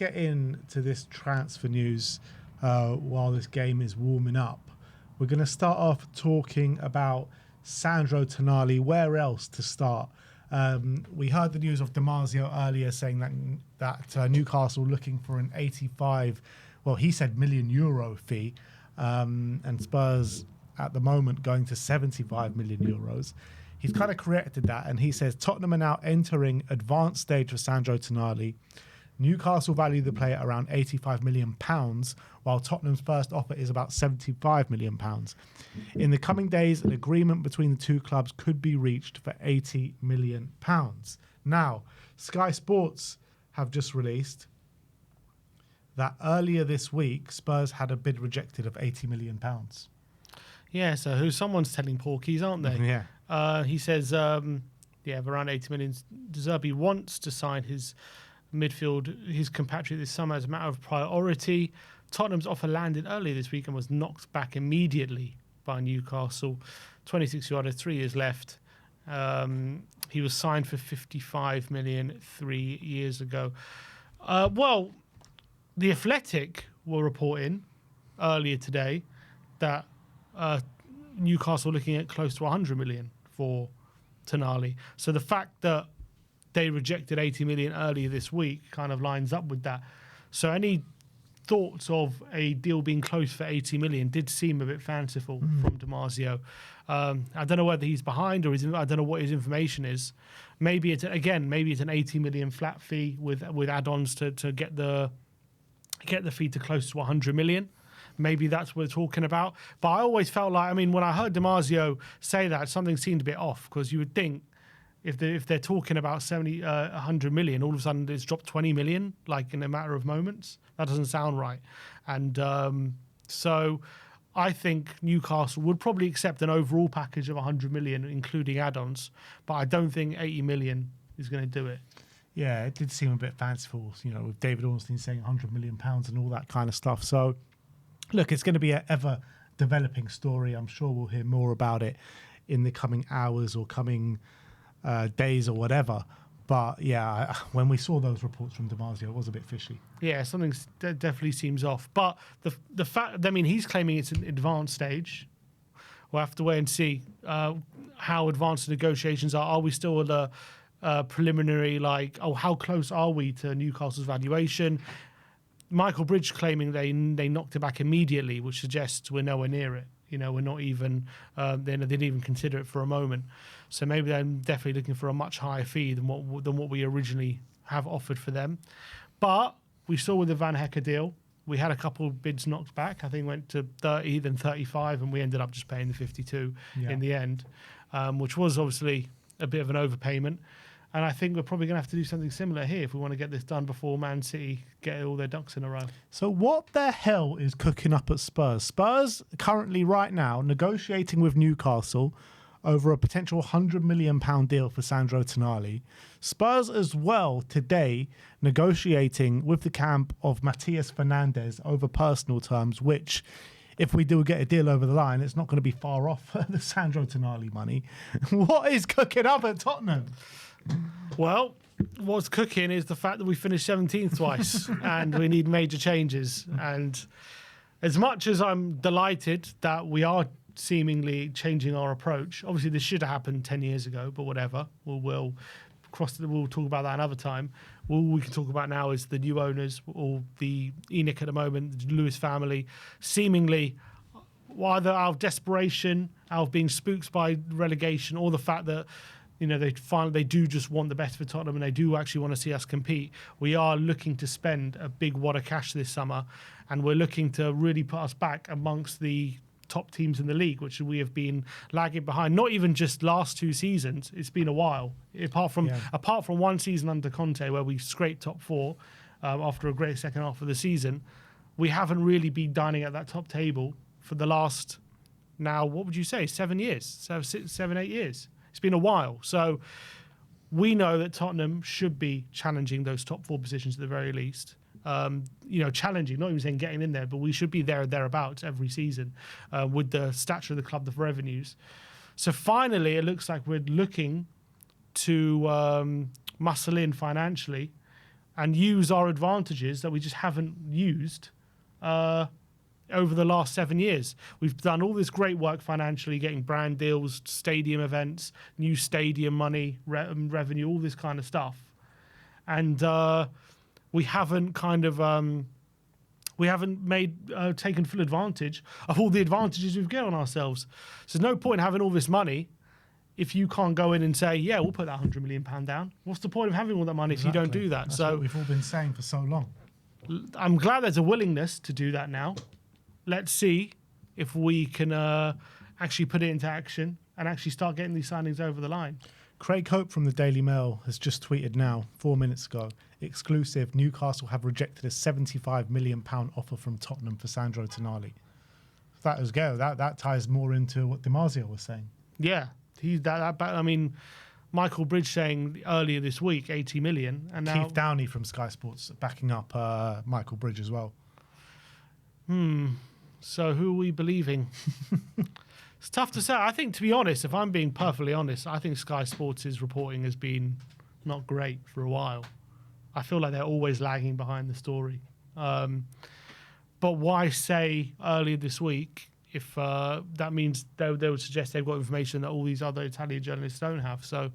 get into this transfer news while this game is warming up. We're going to start off talking about Sandro Tonali. Where else to start? We heard the news of Damasio earlier saying that Newcastle looking for an 85, well, he said million euro fee, and Spurs at the moment going to 75 million euros. He's kind of corrected that, and he says Tottenham are now entering advanced stage for Sandro Tonali. Newcastle value the player around £85 million, while Tottenham's first offer is about £75 million. In the coming days, an agreement between the two clubs could be reached for £80 million. Now, Sky Sports have just released that earlier this week, Spurs had a bid rejected of £80 million. Yeah, so someone's telling porkies, aren't they? Yeah. He says, around 80 million. De Zerbi wants to sign his compatriot this summer as a matter of priority. Tottenham's offer landed earlier this week and was knocked back immediately by Newcastle. 26-yarder, 3 years left. He was signed for 55 million 3 years ago. Well, The Athletic were reporting earlier today that Newcastle looking at close to 100 million for Tonali. So the fact that they rejected 80 million earlier this week kind of lines up with that. So any thoughts of a deal being close for 80 million did seem a bit fanciful from Damasio. I don't know whether he's behind or I don't know what his information is. Maybe it's an 80 million flat fee with add-ons to get the fee to close to 100 million. Maybe that's what we're talking about. But I always felt like, when I heard Damasio say that, something seemed a bit off, because you would think if they're talking about 100 million, all of a sudden it's dropped 20 million, like in a matter of moments. That doesn't sound right. And so I think Newcastle would probably accept an overall package of 100 million, including add-ons. But I don't think 80 million is going to do it. Yeah, it did seem a bit fanciful, with David Ornstein saying 100 million pounds and all that kind of stuff. So, look, it's going to be an ever-developing story. I'm sure we'll hear more about it in the coming hours or coming days or whatever. But, yeah, when we saw those reports from Damasio, it was a bit fishy. Yeah, something definitely seems off. But the fact, he's claiming it's an advanced stage. We'll have to wait and see how advanced the negotiations are. Are we still at a preliminary, how close are we to Newcastle's valuation? Michael Bridge claiming they knocked it back immediately, which suggests we're nowhere near it. We're not even, they didn't even consider it for a moment. So maybe they're definitely looking for a much higher fee than what we originally have offered for them. But we saw with the Van Hecker deal, we had a couple of bids knocked back. I think went to 30, then 35, and we ended up just paying the 52 in the end, which was obviously a bit of an overpayment. And I think we're probably going to have to do something similar here if we want to get this done before Man City get all their ducks in a row. So what the hell is cooking up at Spurs? Spurs currently right now negotiating with Newcastle over a potential £100 million deal for Sandro Tonali. Spurs as well today negotiating with the camp of Matias Fernandes over personal terms, which if we do get a deal over the line, it's not going to be far off the Sandro Tonali money. What is cooking up at Tottenham? Well, what's cooking is the fact that we finished 17th twice and we need major changes. And as much as I'm delighted that we are seemingly changing our approach, obviously this should have happened 10 years ago, but whatever. We'll talk about that another time. All we can talk about now is the new owners, or the ENIC at the moment, the Lewis family, seemingly either out of desperation, out of being spooked by relegation, or the fact that they do just want the best for Tottenham and they do actually want to see us compete. We are looking to spend a big wad of cash this summer, and we're looking to really put us back amongst the top teams in the league, which we have been lagging behind. Not even just last 2 seasons; it's been a while. Apart from one season under Conte where we scraped top 4 after a great second half of the season, we haven't really been dining at that top table for the last, now what would you say, 7 years, 7, 8 years. It's been a while. So we know that Tottenham should be challenging those top 4 positions at the very least. Challenging, not even saying getting in there, but we should be there or thereabouts every season with the stature of the club, the revenues. So finally, it looks like we're looking to muscle in financially and use our advantages that we just haven't used over the last 7 years. We've done all this great work financially, getting brand deals, stadium events, new stadium money, revenue, all this kind of stuff. And we haven't taken full advantage of all the advantages we've got on ourselves. So there's no point in having all this money if you can't go in and say, yeah, we'll put that £100 million down. What's the point of having all that money if you don't do that? That's what we've all been saying for so long. I'm glad there's a willingness to do that now. Let's see if we can actually put it into action and actually start getting these signings over the line. Craig Hope from the Daily Mail has just tweeted now, 4 minutes ago, exclusive, Newcastle have rejected a £75 million offer from Tottenham for Sandro Tonali. That was go. That ties more into what DiMarzio was saying. Yeah, I mean, Michael Bridge saying earlier this week 80 million, and now Keith Downey from Sky Sports backing up Michael Bridge as well. So who are we believing? It's tough to say. I think, to be honest, if I'm being perfectly honest, I think Sky Sports' reporting has been not great for a while. I feel like they're always lagging behind the story. But why say earlier this week if that means they would suggest they've got information that all these other Italian journalists don't have? So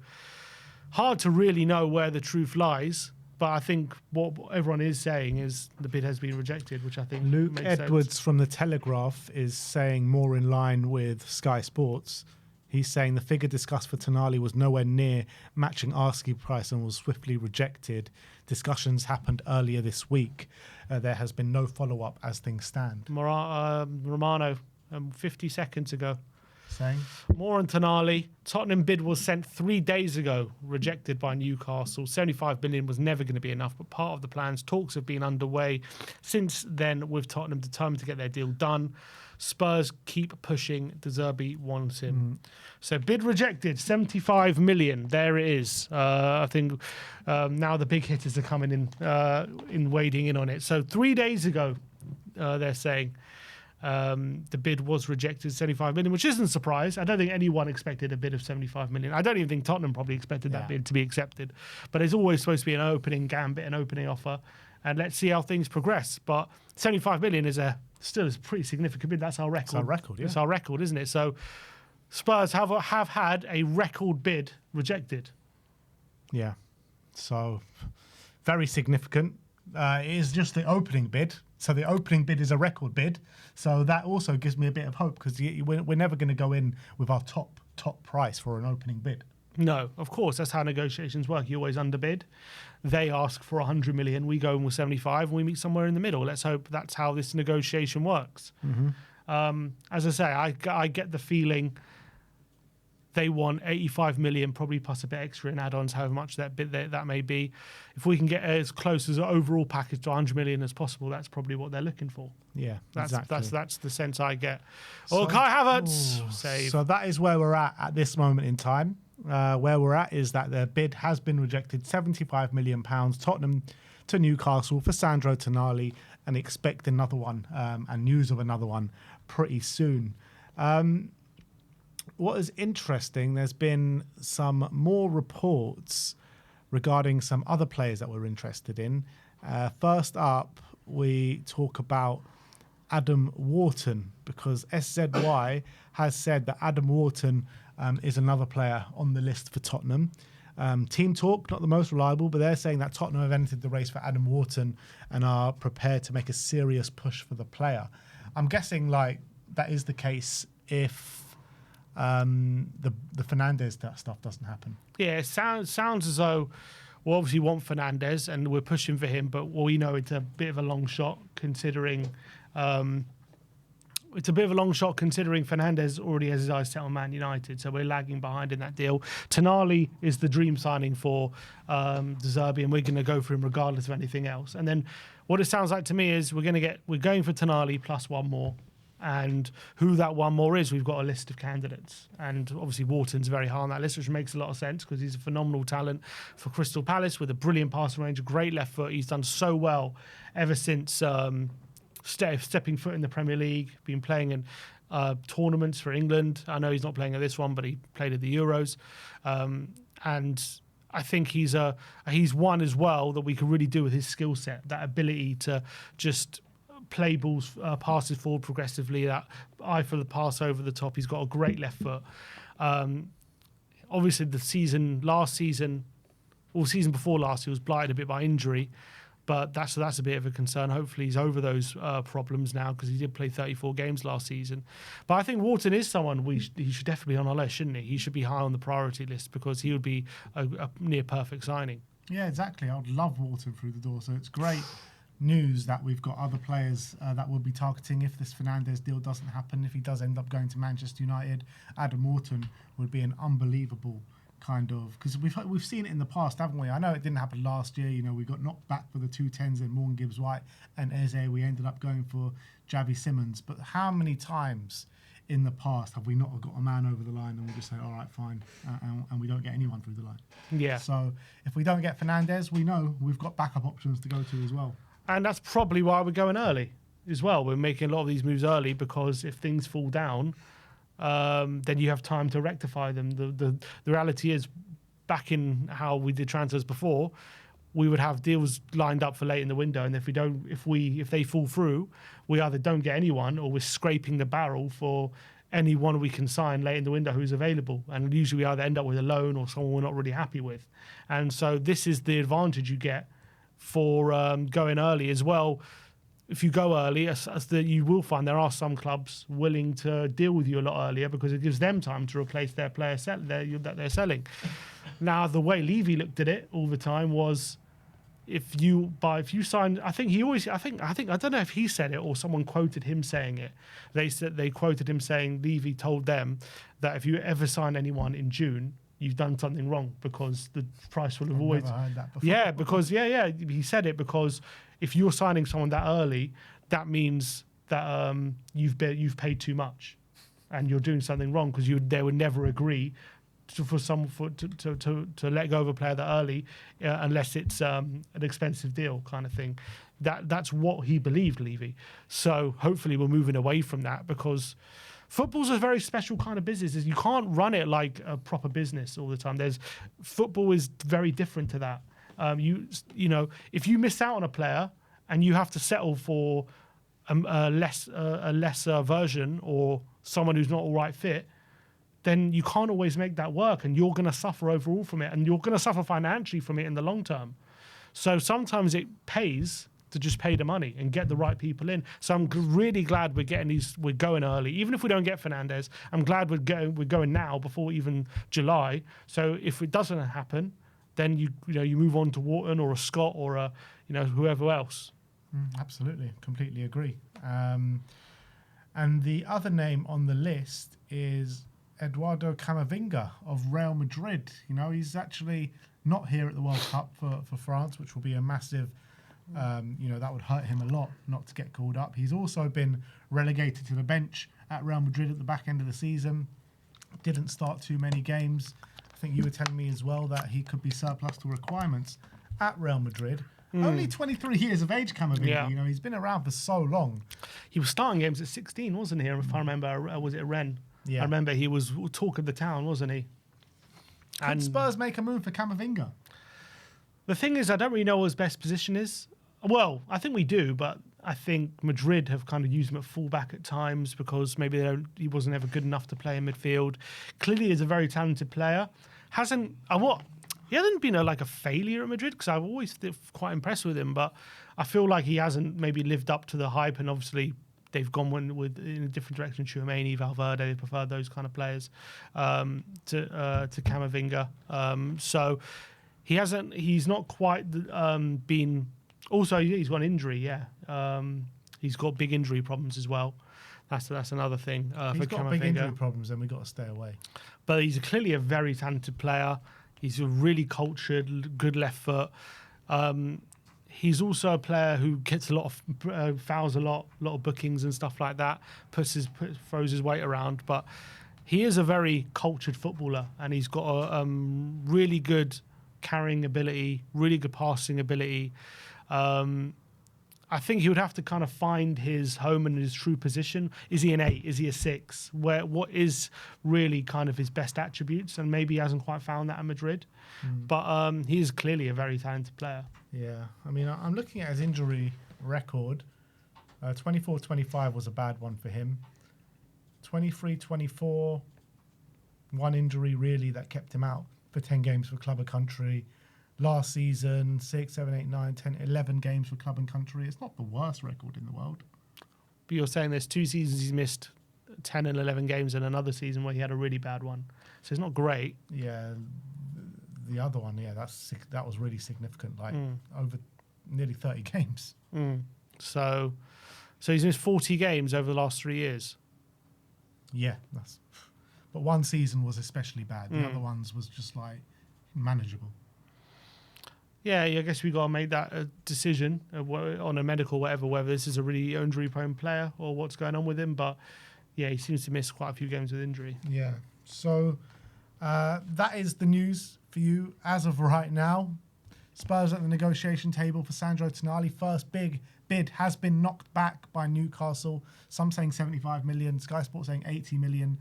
hard to really know where the truth lies. But I think what everyone is saying is the bid has been rejected, which I think Luke makes Edwards sense. from The Telegraph is saying more in line with Sky Sports. He's saying the figure discussed for Tonali was nowhere near matching asking price and was swiftly rejected. Discussions happened earlier this week. There has been no follow-up as things stand. Romano, 50 seconds ago. Saying? More on Tonali. Tottenham bid was sent 3 days ago, rejected by Newcastle. 75 million was never going to be enough, but part of the plans. Talks have been underway since then, with Tottenham determined to get their deal done. Spurs keep pushing. De Zerbi wants him. So bid rejected, 75 million. There it is. I think now the big hitters are coming in wading in on it. So 3 days ago, they're saying the bid was rejected, 75 million, which isn't a surprise. I don't think anyone expected a bid of 75 million. I don't even think Tottenham probably expected that bid to be accepted. But it's always supposed to be an opening gambit, an opening offer. And let's see how things progress. But 75 million is still a pretty significant bid. That's our record. It's our record, yeah. It's our record, isn't it? So Spurs have had a record bid rejected. Yeah. So very significant. It is just the opening bid. So the opening bid is a record bid. So that also gives me a bit of hope, because we're never going to go in with our top price for an opening bid. No, of course, that's how negotiations work. You always underbid. They ask for 100 million. We go in with 75 and we meet somewhere in the middle. Let's hope that's how this negotiation works. As I say, I get the feeling they want 85 million, probably plus a bit extra in add-ons, however much that may be. If we can get as close as an overall package to 100 million as possible, that's probably what they're looking for. Yeah, That's the sense I get. Kai Havertz, save. So that is where we're at this moment in time. Where we're at is that the bid has been rejected, £75 million, Tottenham to Newcastle for Sandro Tonali, and expect another one and news of another one pretty soon. What is interesting, there's been some more reports regarding some other players that we're interested in. First up, we talk about Adam Wharton, because SZY has said that Adam Wharton is another player on the list for Tottenham. Team Talk, not the most reliable, but they're saying that Tottenham have entered the race for Adam Wharton and are prepared to make a serious push for the player. I'm guessing that is the case if the Fernandes stuff doesn't happen. Yeah, it sounds as though we obviously want Fernandes and we're pushing for him, but we know it's a bit of a long shot considering Fernandes already has his eyes set on Man United, so we're lagging behind in that deal. Tonali is the dream signing for De Zerbi, and we're going to go for him regardless of anything else. And then what it sounds like to me is we're going for Tonali plus one more. And who that one more is, we've got a list of candidates. And obviously Wharton's very high on that list, which makes a lot of sense because he's a phenomenal talent for Crystal Palace with a brilliant passing range, a great left foot. He's done so well ever since stepping foot in the Premier League, been playing in tournaments for England. I know he's not playing at this one, but he played at the Euros. And I think he's one as well that we can really do with his skill set, that ability to just play balls, passes forward progressively, that eye for the pass over the top. He's got a great left foot. Obviously, season before last, he was blighted a bit by injury, but that's a bit of a concern. Hopefully, he's over those problems now, because he did play 34 games last season. But I think Wharton is someone he should definitely be on our list, shouldn't he? He should be high on the priority list, because he would be a near perfect signing. Yeah, exactly. I would love Wharton through the door. So it's great news that we've got other players that we'll be targeting if this Fernandes deal doesn't happen. If he does end up going to Manchester United, Adam Wharton would be an unbelievable kind of, because we've seen it in the past, haven't we? I know it didn't happen last year. You know, we got knocked back for the 210s in Morgan Gibbs-White and Eze. We ended up going for Javi Simmons. But how many times in the past have we not got a man over the line and we just say, all right, fine, and we don't get anyone through the line? Yeah. So if we don't get Fernandes, we know we've got backup options to go to as well. And that's probably why we're going early as well. We're making a lot of these moves early, because if things fall down, then you have time to rectify them. The reality is, back in how we did transfers before, we would have deals lined up for late in the window, and if they fall through, we either don't get anyone, or we're scraping the barrel for anyone we can sign late in the window who's available. And usually we either end up with a loan or someone we're not really happy with. And so this is the advantage you get for going early as well. If you go early, you will find there are some clubs willing to deal with you a lot earlier, because it gives them time to replace their player that they're selling. Now, the way Levy looked at it all the time was, if you sign, I don't know if he said it or someone quoted him saying it. They quoted him saying Levy told them that if you ever sign anyone in June, you've done something wrong, because the price will have always. Never heard that before. Yeah, because he said it, because if you're signing someone that early, that means that you've paid too much, and you're doing something wrong, because they would never agree to let go of a player that early, unless it's an expensive deal kind of thing. That's what he believed, Levy. So hopefully we're moving away from that, because football's a very special kind of business. You can't run it like a proper business all the time. Football is very different to that. You know, if you miss out on a player and you have to settle for a lesser version, or someone who's not all right fit, then you can't always make that work, and you're going to suffer overall from it, and you're going to suffer financially from it in the long term. So sometimes it pays to just pay the money and get the right people in. So I'm really glad we're going early. Even if we don't get Fernandes, I'm glad we're going now, before even July. So if it doesn't happen, then you move on to Wharton or a Scott or whoever else. Absolutely, completely agree. And the other name on the list is Eduardo Camavinga of Real Madrid. You know, he's actually not here at the World Cup for France, which will be a massive. That would hurt him a lot not to get called up. He's also been relegated to the bench at Real Madrid at the back end of the season. Didn't start too many games. I think you were telling me as well that he could be surplus to requirements at Real Madrid. Only 23 years of age, Camavinga. Yeah. You know, he's been around for so long. He was starting games at 16, wasn't he? If I remember, was it Rennes? Yeah. I remember he was talk of the town, wasn't he? Could Spurs make a move for Camavinga? The thing is, I don't really know what his best position is. Well, I think we do, but I think Madrid have kind of used him at fullback at times, because maybe he wasn't ever good enough to play in midfield. Clearly, he's a very talented player. He hasn't been a failure at Madrid, because I've always been quite impressed with him, but I feel like he hasn't maybe lived up to the hype, and obviously they've gone in a different direction. Tchouaméni, Valverde, they prefer those kind of players to Camavinga. So he's not quite been. Also, he's got an injury. Yeah, he's got big injury problems as well. That's another thing. He's got big injury problems, then we've got to stay away. But he's clearly a very talented player. He's a really cultured, good left foot. He's also a player who gets a lot of fouls, a lot of bookings and stuff like that. Throws his weight around, but he is a very cultured footballer, and he's got a really good carrying ability, really good passing ability. I think he would have to kind of find his home and his true position. Is he an 8? Is he a 6? What is really kind of his best attributes? And maybe he hasn't quite found that at Madrid. But he is clearly a very talented player. Yeah, I mean, I'm looking at his injury record. 24-25 was a bad one for him. 23-24, one injury really that kept him out for 10 games for club and country. Last season, 6, 7, 8, 9, 10, 11 games for club and country. It's not the worst record in the world. But you're saying there's 2 seasons he's missed 10 and 11 games and another season where he had a really bad one. So it's not great. Yeah, the other one, yeah, that was really significant, like over nearly 30 games. So he's missed 40 games over the last 3 years. Yeah, but one season was especially bad. The other ones was just like manageable. Yeah, I guess we got to make that decision on a medical whatever, whether this is a really injury-prone player or what's going on with him. But yeah, he seems to miss quite a few games with injury. Yeah. So that is the news for you as of right now. Spurs at the negotiation table for Sandro Tonali. First big bid has been knocked back by Newcastle. Some saying 75 million. Sky Sports saying 80 million.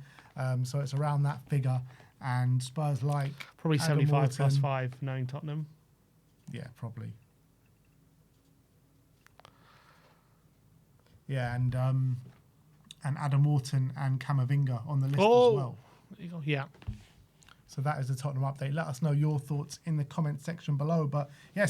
So it's around that figure. And Spurs like Probably Adam 75 Wharton. plus 5, knowing Tottenham. Yeah, probably. Yeah, and Adam Wharton and Camavinga on the list as well. Yeah. So that is the Tottenham update. Let us know your thoughts in the comment section below. But yes,